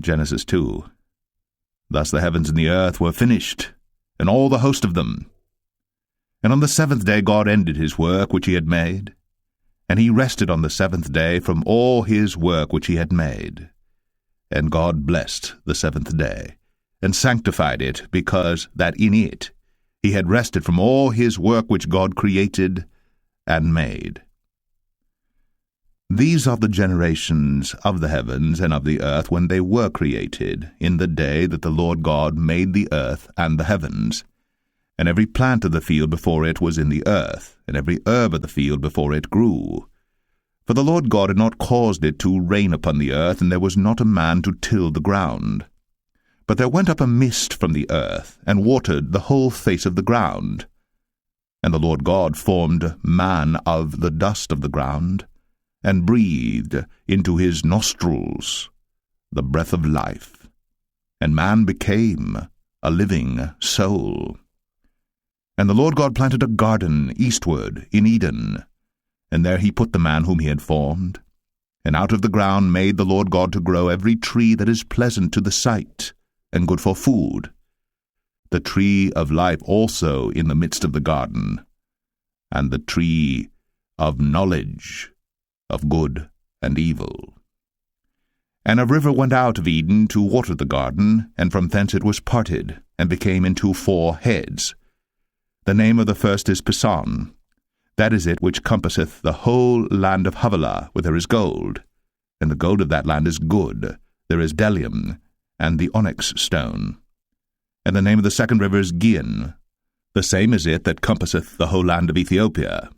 Genesis 2. Thus the heavens and the earth were finished, and all the host of them. And on the seventh day God ended his work which he had made, and he rested on the seventh day from all his work which he had made. And God blessed the seventh day, and sanctified it, because that in it he had rested from all his work which God created and made. These are the generations of the heavens and of the earth when they were created, in the day that the Lord God made the earth and the heavens. And every plant of the field before it was in the earth, and every herb of the field before it grew. For the Lord God had not caused it to rain upon the earth, and there was not a man to till the ground. But there went up a mist from the earth, and watered the whole face of the ground. And the Lord God formed man of the dust of the ground, and breathed into his nostrils the breath of life. And man became a living soul. And the Lord God planted a garden eastward in Eden, and there he put the man whom he had formed. And out of the ground made the Lord God to grow every tree that is pleasant to the sight, and good for food, the tree of life also in the midst of the garden, and the tree of knowledge of good and evil. And a river went out of Eden to water the garden, and from thence it was parted, and became into 4 heads. The name of the first is Pison. That is it which compasseth the whole land of Havilah, where there is gold. And the gold of that land is good. There is bdellium, and the onyx stone. And the name of the second river is Gihon. The same is it that compasseth the whole land of Ethiopia.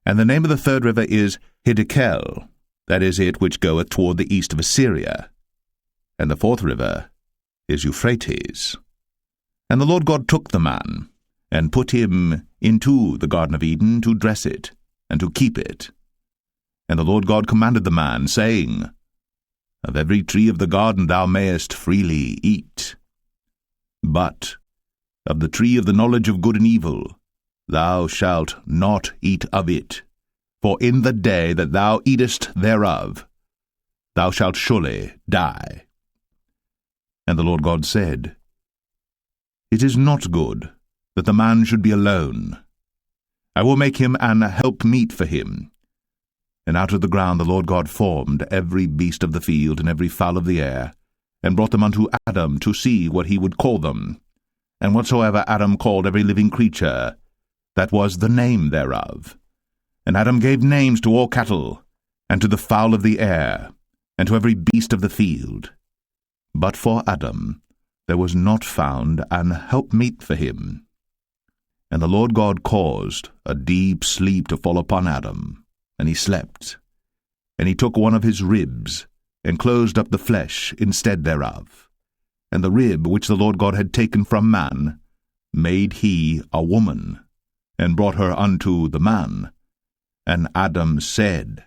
And the name of the third river is Hiddekel. That is it which goeth toward the east of Assyria. And the fourth river is Euphrates. And the Lord God took the man, and put him into the Garden of Eden to dress it, and to keep it. And the Lord God commanded the man, saying, Of every tree of the garden thou mayest freely eat, but of the tree of the knowledge of good and evil thou shalt not eat of it, for in the day that thou eatest thereof thou shalt surely die. And the Lord God said, It is not good that the man should be alone. I will make him an helpmeet for him. And out of the ground the Lord God formed every beast of the field and every fowl of the air, and brought them unto Adam to see what he would call them. And whatsoever Adam called every living creature, that was the name thereof. And Adam gave names to all cattle, and to the fowl of the air, and to every beast of the field. But for Adam there was not found an helpmeet for him. And the Lord God caused a deep sleep to fall upon Adam, and he slept. And he took one of his ribs, and closed up the flesh instead thereof. And the rib which the Lord God had taken from man made he a woman, and brought her unto the man. And Adam said,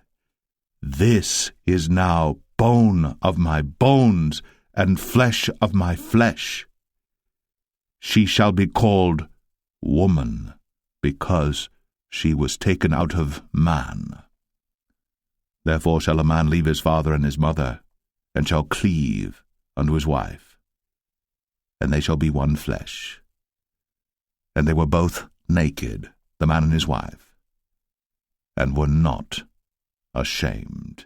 This is now bone of my bones, and flesh of my flesh. She shall be called woman, because she was taken out of man. Therefore shall a man leave his father and his mother, and shall cleave unto his wife, and they shall be one flesh. And they were both naked, the man and his wife, and were not ashamed.